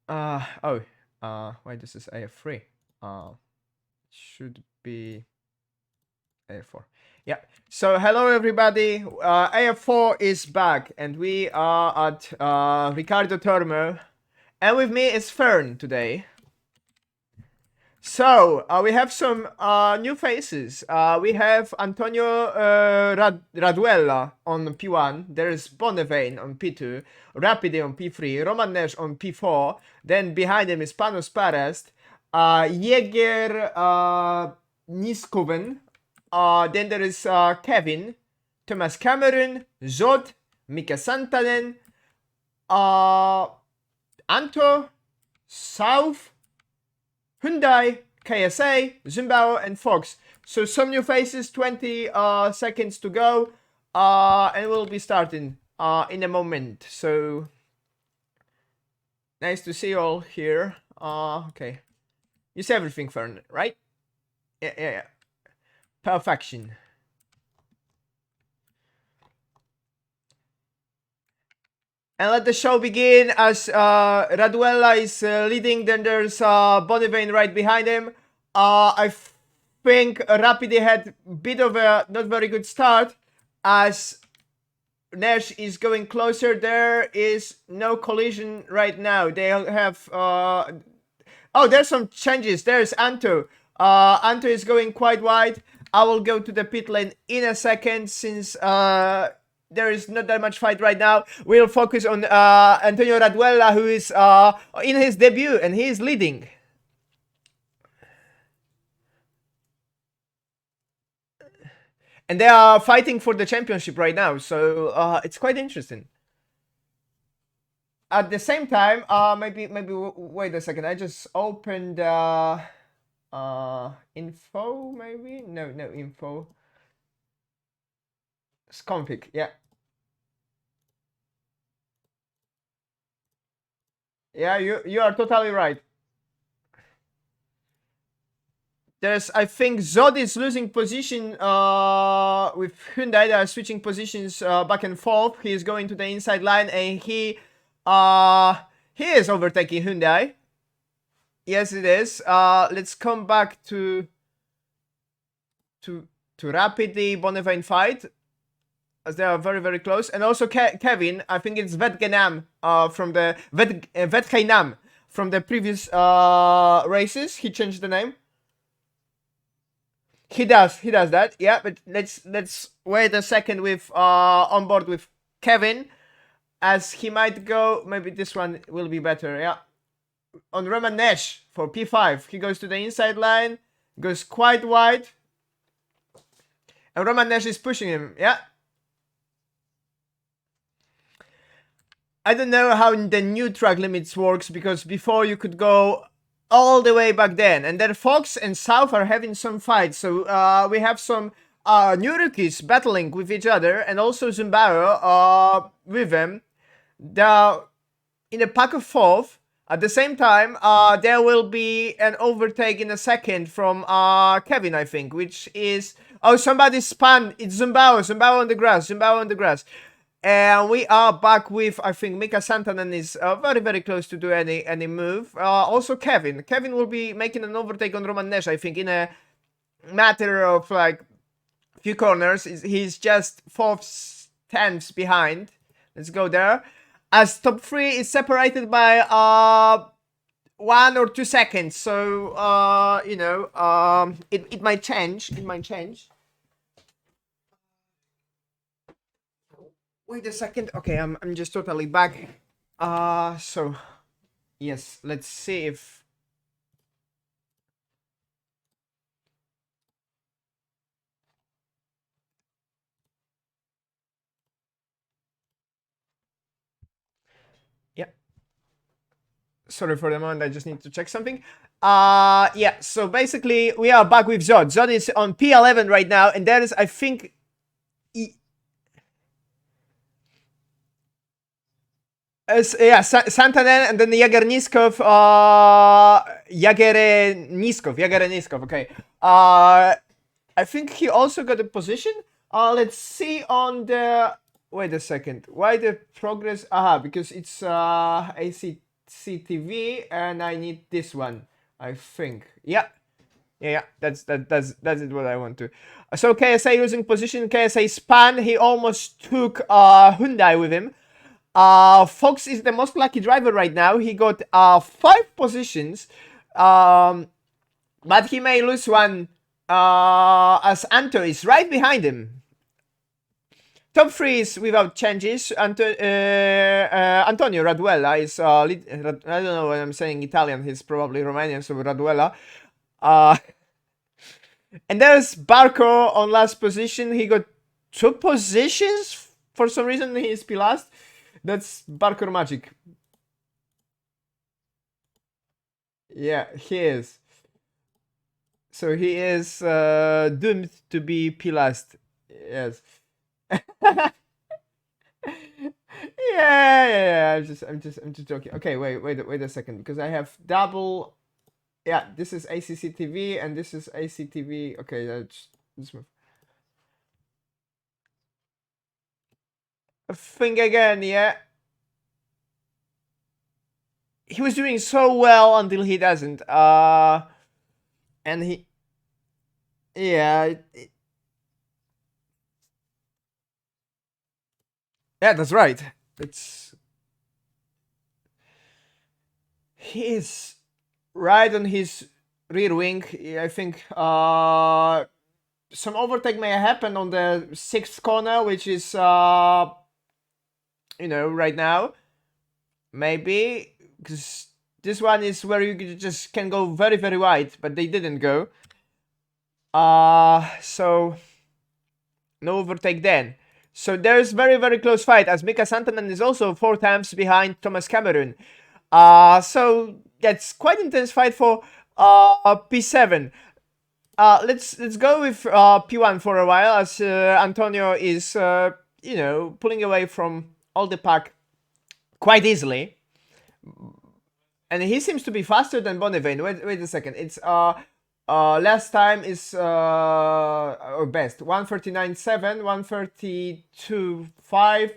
Wait, this is AF3. Should be AF4. Yeah. So hello everybody. AF4 is back, and we are at Ricardo Tormo, and with me is Fern today. So we have some new faces. We have Antonio Raduella on P1. There's Bonnevein on P2, Rapide on P3, Roman Nesh on P4. Then behind him is Panos Perez, Jäger Niskoven. Then there is Kevin, Thomas Cameron, Zod, Mika Santanen, Anto, South, Hyundai, KSA, Zimbabwe, and Fox. So some new faces, 20 seconds to go, and we'll be starting in a moment. So nice to see you all here. Okay, you see everything, Fern, right? Yeah. Perfection. And let the show begin as Raduella is leading. Then there's Bonnevein right behind him. I think Rapide had a bit of a not very good start as Nash is going closer. There is no collision right now. They have... oh, there's some changes. There's Anto. Anto is going quite wide. I will go to the pit lane in a second since... there is not that much fight right now. We'll focus on Antonio Raduella, who is in his debut, and he is leading. And they are fighting for the championship right now, so it's quite interesting. At the same time, maybe wait a second. I just opened info, maybe? No info. Config, yeah. Yeah, you are totally right. There's, I think, Zod is losing position with Hyundai. They are switching positions back and forth. He is going to the inside line, and he is overtaking Hyundai. Yes, it is. Let's come back to rapidly Bonnevein fight, as they are very close. And also Kevin, I think it's Vetgenam from the Vetgenam from the previous races. He changed the name. He does that, yeah. But let's wait a second with on board with Kevin, as he might go. Maybe this one will be better, yeah. On Roman Nesh for P5, he goes to the inside line, goes quite wide, and Roman Nesh is pushing him, yeah. I don't know how the new track limits works, because before you could go all the way back then. And then Fox and South are having some fights. So we have some new rookies battling with each other, and also Zimbabwe with them. They're in a pack of 4. At the same time, there will be an overtake in a second from Kevin, I think, which is... Oh, somebody spun. It's Zimbabwe. Zimbabwe on the grass. And we are back with, I think, Mika Santanen is very close to do any move. Also Kevin will be making an overtake on Roman Nesh, I think, in a matter of like few corners. He's just 4/10 behind. Let's go there. As top 3 is separated by 1 or 2 seconds, so it might change. Wait a second. Okay, I'm just totally back. So yes, let's see if... Yeah. Sorry for the moment, I just need to check something. Yeah, so basically we are back with Zod. Zod is on P11 right now, and there is, I think... yeah, Santanen, and then Jagerniskov, okay. I think he also got a position. Let's see on the... Wait a second. Why the progress? Aha, because it's AC ACTV, and I need this one, I think. Yeah. That's it what I want to. So KSA losing position, KSA spun, he almost took Hyundai with him. Fox is the most lucky driver right now. He got 5 positions, but he may lose one as Anto is right behind him. Top 3 is without changes. Antonio Raduella is I don't know when I'm saying Italian. He's probably Romanian, so Raduella. And there's Barco on last position. He got 2 positions for some reason. He's P last. That's Barco magic. Yeah, he is. So he is doomed to be P last. Yes. yeah. I'm just joking. Okay, wait a second, because I have double. Yeah, this is ACCTV and this is ACTV. Okay, let's move. A thing again, yeah. He was doing so well until he doesn't. And he, yeah. Yeah, that's right. He is right on his rear wing. I think some overtake may happen on the 6th corner, which is you know, right now. Maybe, because this one is where you just can go very, very wide, but they didn't go. So no overtake then. So there's very, very close fight, as Mika Santanen is also 4 times behind Thomas Cameron. So that's quite intense fight for P7. Let's go with P1 for a while, as Antonio is you know, pulling away from all the pack quite easily, and he seems to be faster than Bonnevain. Wait a second. It's last time is or best 139.7, 132.5.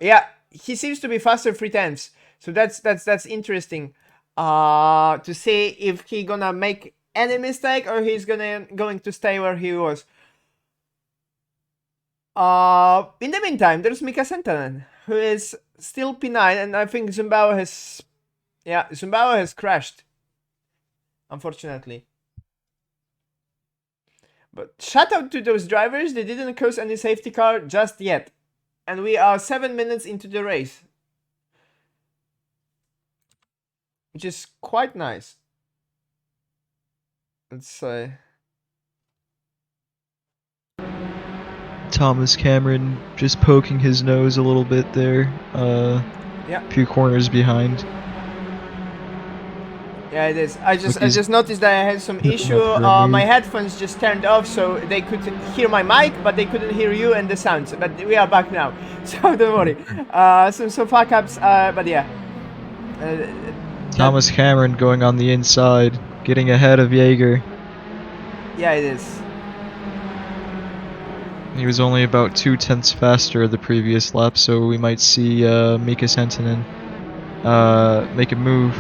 Yeah, he seems to be faster 3 times. So that's interesting to see if he gonna make any mistake or he's going to stay where he was. In the meantime, there's Mika Santanen, who is still P9, and I think Zumbao has crashed, unfortunately. But shout out to those drivers, they didn't cause any safety car just yet. And we are 7 minutes into the race, which is quite nice. Let's say. Thomas Cameron just poking his nose a little bit there. Yeah. Few corners behind. Yeah, it is. I just noticed that I had some issue. My headphones just turned off, so they could hear my mic, but they couldn't hear you and the sounds. But we are back now, so don't worry. Some fuck ups, but yeah. Thomas Cameron going on the inside, getting ahead of Jaeger. Yeah, it is. He was only about 0.2 faster the previous lap, so we might see Mika Santanen make a move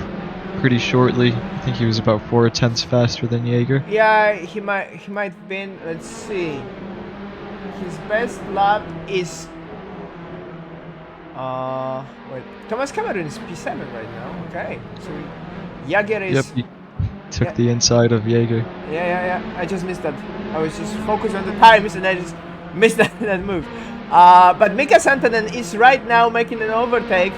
pretty shortly. I think he was about 0.4 faster than Jaeger. Yeah, he might been. Let's see. His best lap is wait. Thomas Cameron is P7 right now. Okay, so Jaeger is. Yep, he took the inside of Jaeger. Yeah. I just missed that. I was just focused on the times and I just missed that move. But Mika Santanen is right now making an overtake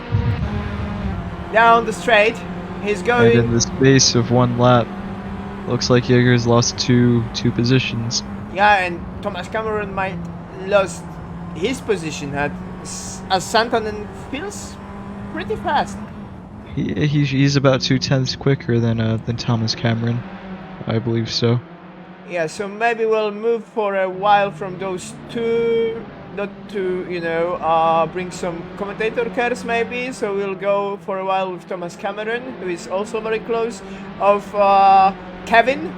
down the straight. He's going. And in the space of 1 lap, looks like Jaeger's lost two positions. Yeah, and Thomas Cameron might lost his position as Santanen feels pretty fast. He's about 0.2 quicker than Thomas Cameron, I believe so. Yeah, so maybe we'll move for a while from those two, not to, you know, bring some commentator cares maybe, so we'll go for a while with Thomas Cameron, who is also very close of Kevin.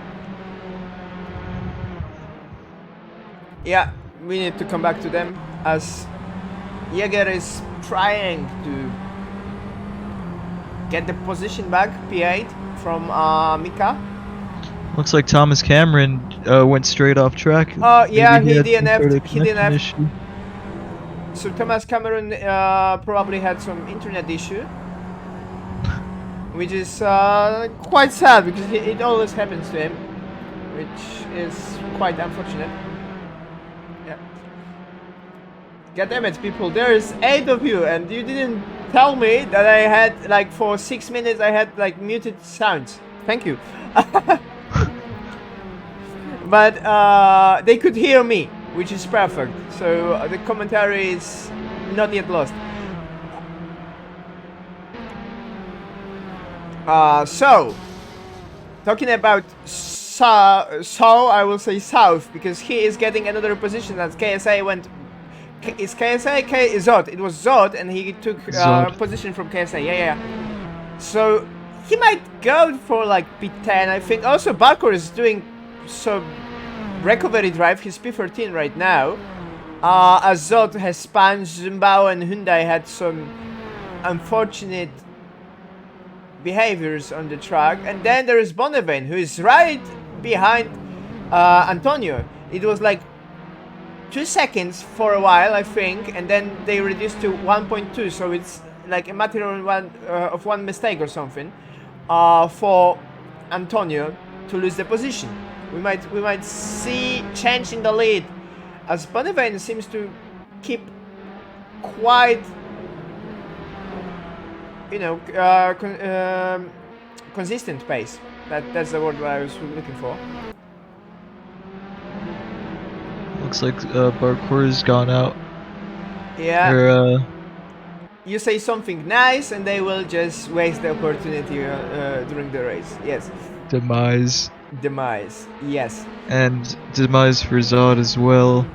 Yeah, we need to come back to them, as Jaeger is trying to get the position back, P8 from Mika. Looks like Thomas Cameron went straight off track. Yeah, Maybe he had some sort of he didn't connection have. issue. So Thomas Cameron probably had some internet issue, which is quite sad because it always happens to him, which is quite unfortunate. Yeah. God damn it, people! There's 8 of you, and you didn't tell me that I had like for 6 minutes I had like muted sounds. Thank you. But they could hear me, which is perfect. So the commentary is not yet lost. So talking about so I will say South because he is getting another position as KSA went. Is KSA Zod? It was Zod, and he took position from KSA. Yeah. So he might go for like P10. I think. Also, Barkor is doing some recovery drive. He's P13 right now. As Zod has spanned, Zimbao and Hyundai had some unfortunate behaviors on the track, and then there is Bonnevin, who is right behind Antonio. It was like 2 seconds for a while, I think, and then they reduced to 1.2, so it's like a matter of one mistake or something for Antonio to lose the position. We might see change in the lead as Bonnevin seems to keep quite, you know, consistent pace. That's the word I was looking for. Looks like Barkor's gone out. Yeah. Or, you say something nice and they will just waste the opportunity during the race. Yes. Demise. Demise. Yes. And demise for Zod as well.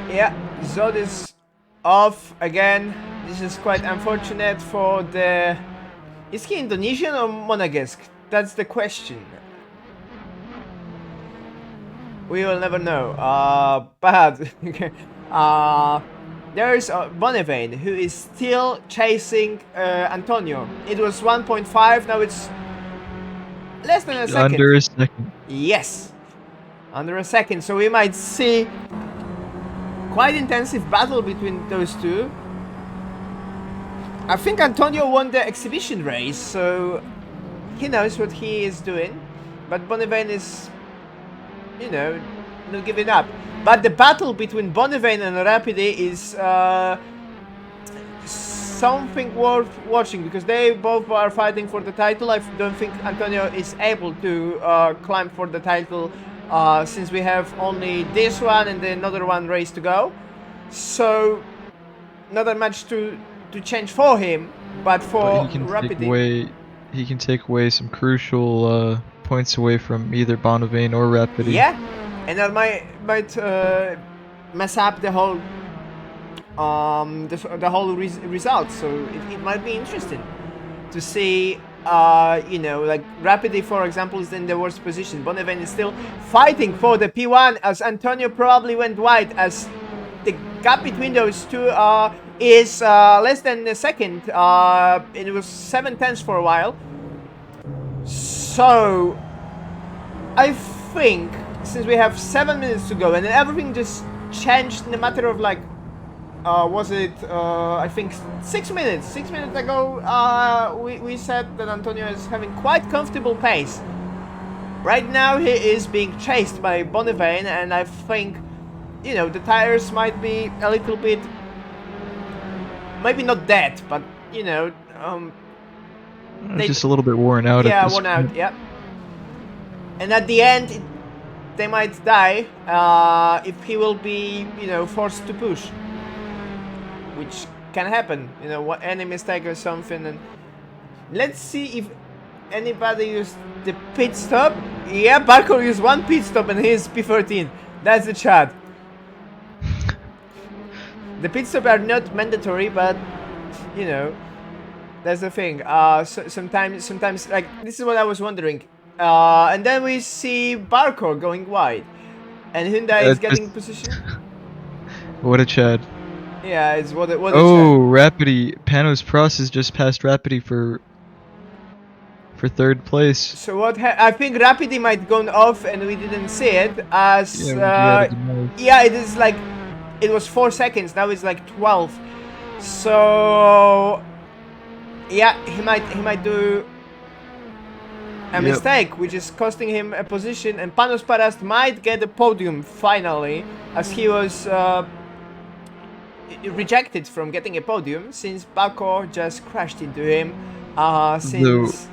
Yeah, Zod is off again. This is quite unfortunate for the... Is he Indonesian or Monegasque? That's the question. We will never know. But there's Bonnevin, who is still chasing Antonio. It was 1.5, now it's less than a second. Under a second. Yes, under a second. So we might see quite intensive battle between those two. I think Antonio won the exhibition race, so he knows what he is doing. But Bonnevin is, you know, not giving up. But the battle between Bonnevin and Rapide is something worth watching because they both are fighting for the title. I don't think Antonio is able to climb for the title since we have only this one and another one race to go. So not that much to change for him, but for Rapide. He can take away some crucial points away from either Bonnevin or Rapide. Yeah, and that might mess up the whole result. So it might be interesting to see. You know, like Rapide, for example, is in the worst position. Bonnevin is still fighting for the P1 as Antonio probably went wide, as the gap between those two is less than a second. It was 7/10 for a while. So I think since we have 7 minutes to go and everything just changed in a matter of like was it I think 6 minutes. 6 minutes ago we said that Antonio is having quite comfortable pace. Right now he is being chased by Bonnevin, and I think, you know, the tires might be a little bit, maybe not dead, but you know, just a little bit worn out. Yeah, worn out. Yeah. And at the end, they might die if he will be, you know, forced to push, which can happen. You know, any mistake or something. And let's see if anybody used the pit stop. Yeah, Barkor used one pit stop and he's P13. That's the chat. The pit stops are not mandatory, but you know, that's the thing. Sometimes, like, this is what I was wondering. And then we see Barkor going wide, and Hyundai is getting position. What a Chad. Yeah, it's what it Oh, Rapidi. Panos Prost has just passed Rapidi for third place. So I think Rapidi might gone off and we didn't see it as Yeah, he had a demolish. yeah, it is like it was 4 seconds, now it's like 12. So yeah, he might do a mistake, which is costing him a position, and Panos Parast might get a podium finally, as he was rejected from getting a podium since Baco just crashed into him since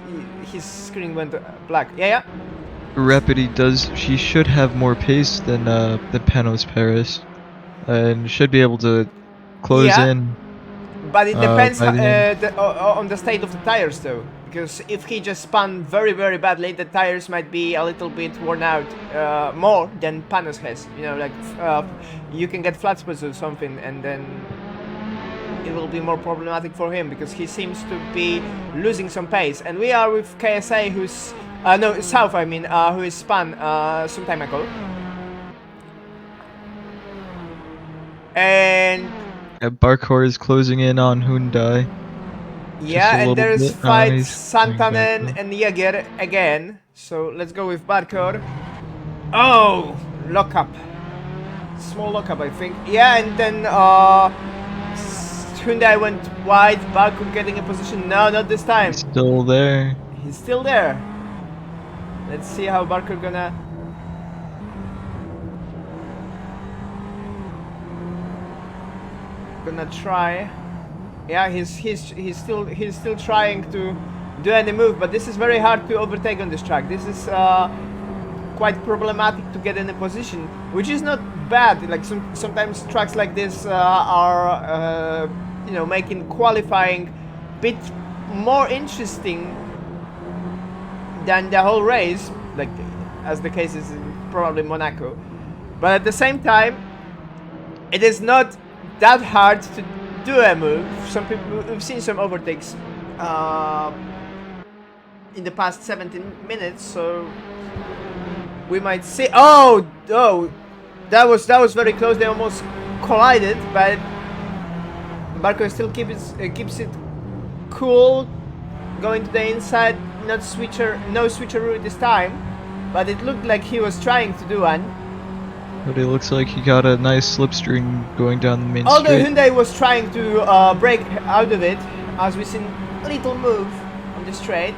his screen went black. Yeah. Rapidi she should have more pace than Panos Paris, and should be able to close in. But it depends By the end. on the state of the tires, though. Because if he just spun very, very badly, the tires might be a little bit worn out more than Panos has. You know, like you can get flat spots or something, and then it will be more problematic for him because he seems to be losing some pace. And we are with KSA, who's no South, I mean, who is spun some time ago, and. Barkor is closing in on Hyundai. Yeah, and there's fight Santanen and Jäger again. So let's go with Barkor. Oh, lockup. Small lockup, I think. Yeah, and then Hyundai went wide. Barkor getting a position. No, not this time. He's still there. He's still there. Let's see how Barkor gonna try. Yeah, he's still trying to do any move, but this is very hard to overtake on this track. This is quite problematic to get in a position, which is not bad. Like sometimes tracks like this are you know, making qualifying bit more interesting than the whole race, like as the case is in probably Monaco. But at the same time, it is not that hard to do a move. Some people, we've seen some overtakes in the past 17 minutes, so we might see. Oh, that was very close. They almost collided, but Barco still keeps it cool, going to the inside. No switcheroo this time, but it looked like he was trying to do one. But it looks like he got a nice slipstream going down the main Although straight. Hyundai was trying to break out of it, as we seen a little move on the straight.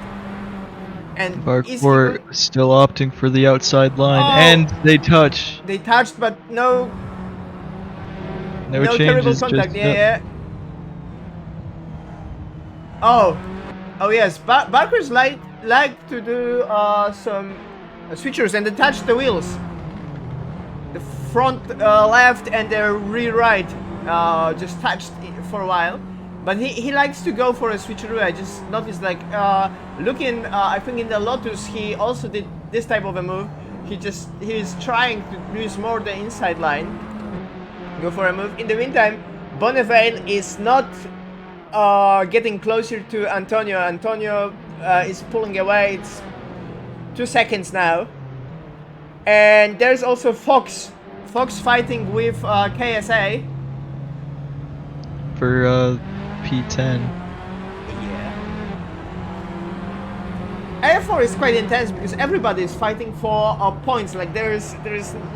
And Barkor still opting for the outside line, and they touch. They touched, but no changes, terrible contact. Yeah. Oh yes, Barker's like to do some switchers and attach the wheels. The front left and the rear right just touched for a while, but he likes to go for a switcheroo. I just noticed, like looking, I think in the Lotus he also did this type of a move. He's trying to use more the inside line, go for a move. In the meantime, Bonnevein is not getting closer to Antonio. Antonio is pulling away. It's 2 seconds now. And there's also Fox fighting with KSA for P10. Yeah. AF4 is quite intense because everybody is fighting for points. Like there's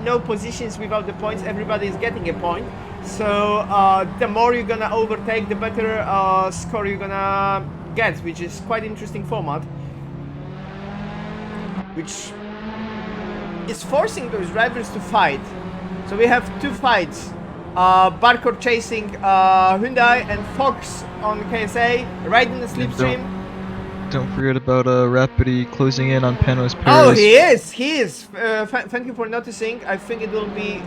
no positions without the points. Everybody is getting a point. So the more you're gonna overtake, the better score you're gonna get, which is quite interesting format. Which is forcing those drivers to fight. So we have 2 fights. Barkor chasing Hyundai and Fox on KSA, right in the slipstream. Don't forget about Rapidi closing in on Panos Paris. Oh, he is. Thank you for noticing. I think it will be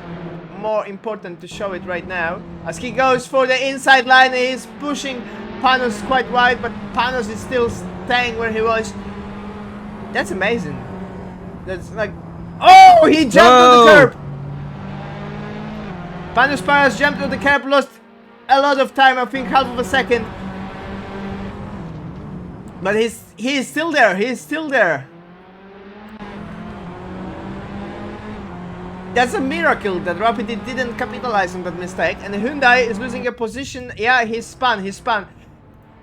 more important to show it right now. As he goes for the inside line, he's pushing Panos quite wide, but Panos is still staying where he was. That's amazing. That's like... Oh, he jumped on the curb. Panos Paris jumped on the curb, lost a lot of time, I think half of a second. But he is still there. He is still there. That's a miracle that Rapidi didn't capitalize on that mistake, and Hyundai is losing a position. Yeah, he spun.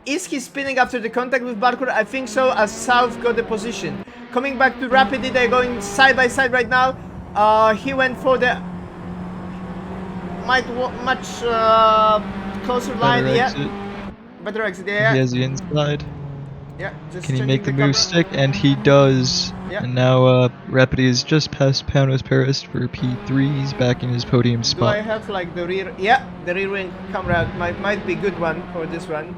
Is he spinning after the contact with Barkur? I think so, as South got the position. Coming back to Rapidi, they're going side by side right now. He went for the much closer line. Yeah, better exit. Yeah, He has the inside. yeah. Just Can he changing make the camera. move stick? And he does. Yeah. And now Rapidi is just past Panos Paris for P3. He's back in his podium Do spot. I have like the rear? Yeah, the rear wing camera might be good one for this one.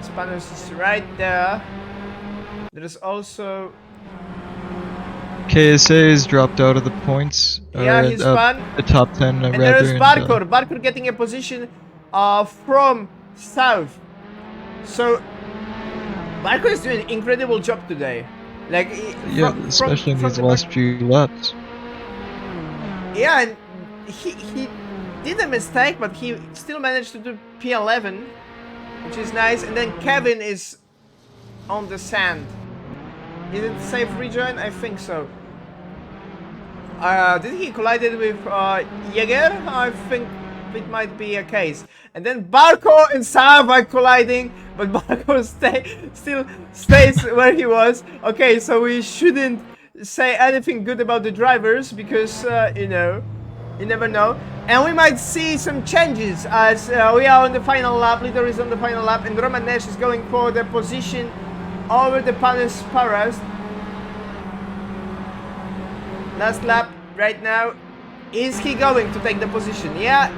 Spanos is right there. There's also KSA has dropped out of the points. yeah, he's spun. The top 10 And rather. there's Barkur. Barkur getting a position from South. So Barkur is doing an incredible job today. Like Yeah, especially in these last few laps. Yeah, and he did a mistake, but he still managed to do P11, which is nice. And then Kevin is on the sand. Is it safe rejoin? I think so. Did he collided with Jäger? I think it might be a case. And then Barco and Saab are colliding, but Barco still stays where he was. Okay, so we shouldn't say anything good about the drivers because, you know, you never know. And we might see some changes as we are on the final lap. Litter is on the final lap, and Roman Nash is going for the position over the Panis Paras. Last lap right now. Is he going to take the position? Yeah.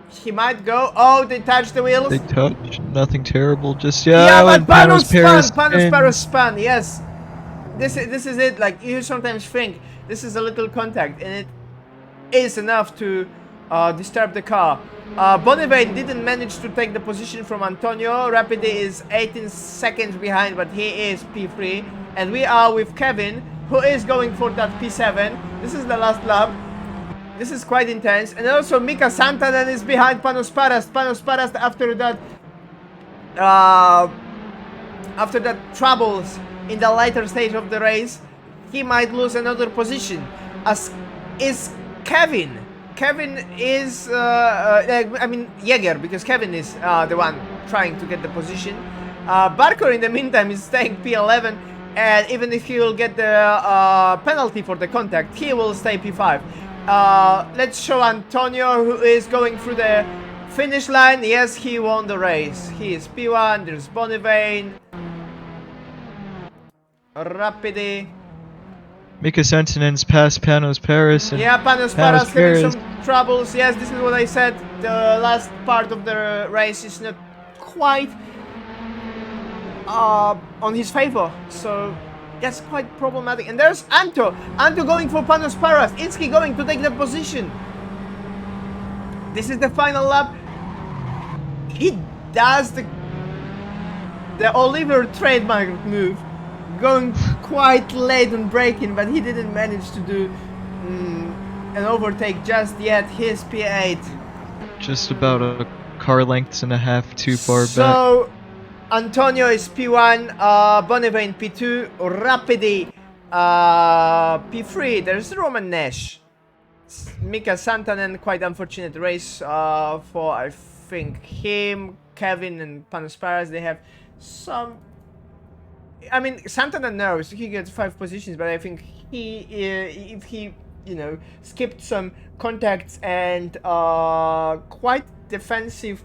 He might go. Oh, they touched the wheels. They touch. Nothing terrible. Just Yeah, but Panos Paris spun. Yes. This is it. Like, you sometimes think this is a little contact, and it is enough to disturb the car. Bonnevein didn't manage to take the position from Antonio. Rapidi is 18 seconds behind, but he is P3. And we are with Kevin, who is going for that P7. This is the last lap. This is quite intense. And also Mika Santanen is behind Panos Paras. Panos Paras after that troubles in the later stage of the race, he might lose another position. As is Kevin. Kevin is, I mean Jäger, because Kevin is the one trying to get the position. Barker in the meantime is staying P11, and even if he will get the penalty for the contact, he will stay P5. Let's show Antonio, who is going through the finish line. Yes, he won the race. He is P1, there's Bonnevein, Rapidi. Mika Santinen's past Panos Paris. And yeah, Panos Paras having some troubles. Yes, this is what I said. The last part of the race is not quite on his favor. So that's quite problematic. And there's Anto. Anto going for Panos Paras. Is he going to take the position? This is the final lap. He does the Oliver trademark move, going quite late on braking, but he didn't manage to do an overtake just yet. His P8. Just about a car lengths and a half too far back. So Antonio is P1, Bonnevein P2, Rapidi P3. There's Roman Nash. Mika Santanen, quite unfortunate race for, I think, him, Kevin, and Panos Paras. They have some. I mean, Santanen knows he gets 5 positions, but I think he, if he, you know, skipped some contacts and quite defensive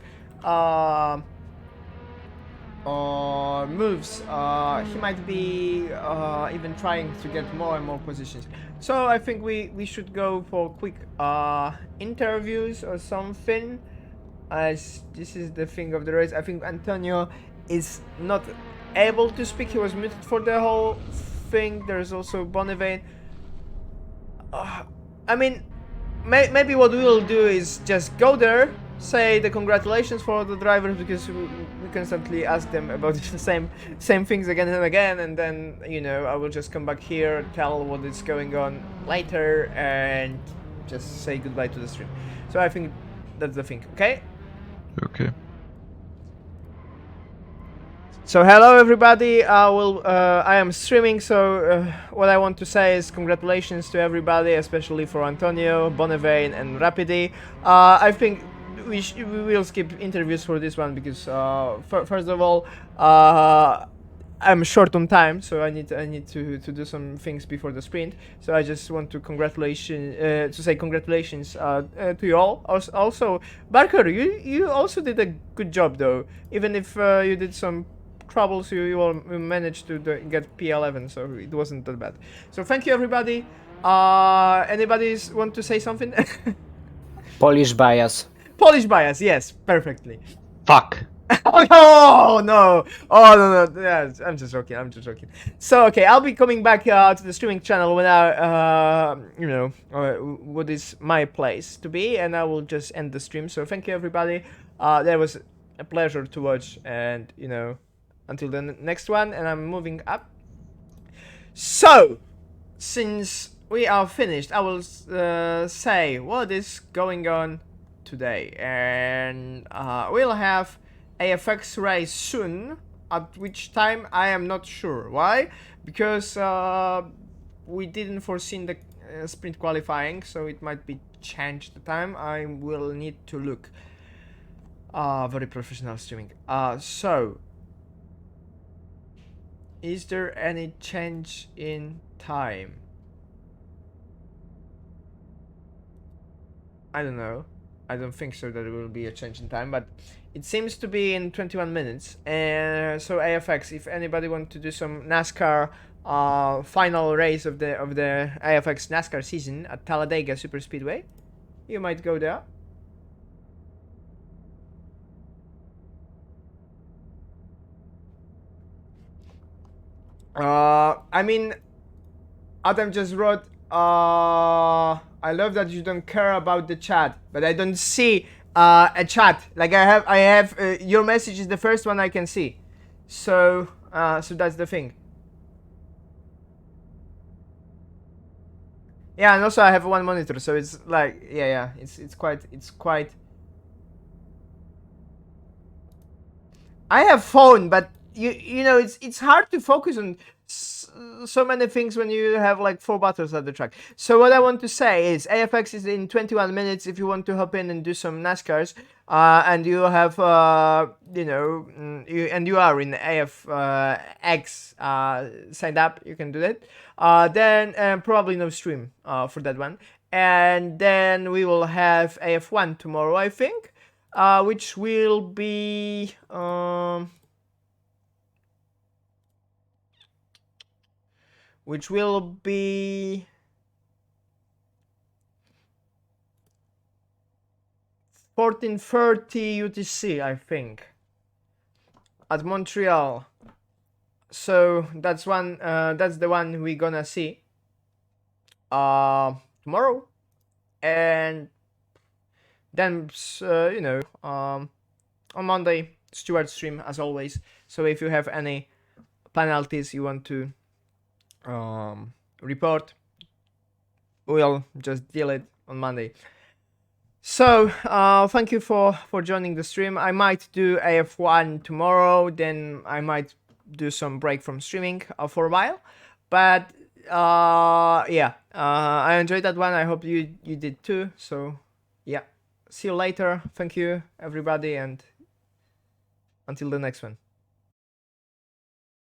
moves, he might be even trying to get more and more positions. So I think we should go for quick interviews or something, as this is the thing of the race. I think Antonio is not able to speak. He was muted for the whole thing. There's also Bonnevein. I mean, maybe what we'll do is just go there, say the congratulations for the drivers, because we constantly ask them about the same things again and again, and then, you know, I will just come back here, tell what is going on later, and just say goodbye to the stream. So I think that's the thing. Okay. Okay. So hello everybody. I am streaming. So what I want to say is congratulations to everybody, especially for Antonio, Bonnevain, and Rapidi. I think we will skip interviews for this one because first of all, I'm short on time, so I need to do some things before the sprint. So I just want to say congratulations to you all. Also, Barker, you also did a good job though, even if you did some troubles, you all managed to get P11, so it wasn't that bad. So thank you everybody. Anybody want to say something? Polish bias. Polish bias, yes, perfectly. Fuck. Oh no! Oh no! Yeah, I'm just joking. I'm just joking. So okay, I'll be coming back to the streaming channel when what is my place to be, and I will just end the stream. So thank you everybody. That was a pleasure to watch, and until the next one. And I'm moving up. So since we are finished, I will say what is going on today, and we'll have AF4 race soon, at which time I am not sure. Why? Because we didn't foresee the sprint qualifying, so it might be changed the time. I will need to look. Very professional streaming. So is there any change in time? I don't know. I don't think so that there will be a change in time, but it seems to be in 21 minutes. And so AFX, if anybody want to do some NASCAR final race of the AFX NASCAR season at Talladega Super Speedway, you might go there. I mean, Adam just wrote, I love that you don't care about the chat, but I don't see a chat. Like I have your message is the first one I can see. So so that's the thing. Yeah, and also I have one monitor, so it's like yeah, it's quite. I have phone, but you know it's hard to focus on so many things when you have like 4 buttons at the track. So what I want to say is AFX is in 21 minutes if you want to hop in and do some NASCARs, and you have you are in AFX signed up, you can do that. Then probably no stream for that one, and then we will have AF1 tomorrow, I think. Which will be which will be 14:30 UTC, I think, at Montreal. So that's one. That's the one we're gonna see tomorrow, and then on Monday Stuart stream as always. So if you have any penalties you want to report, we'll just deal it on Monday. So thank you for joining the stream. I might do AF1 tomorrow, then I might do some break from streaming for a while, but yeah, I enjoyed that one. I hope you did too. So yeah, see you later. Thank you everybody, and until the next one.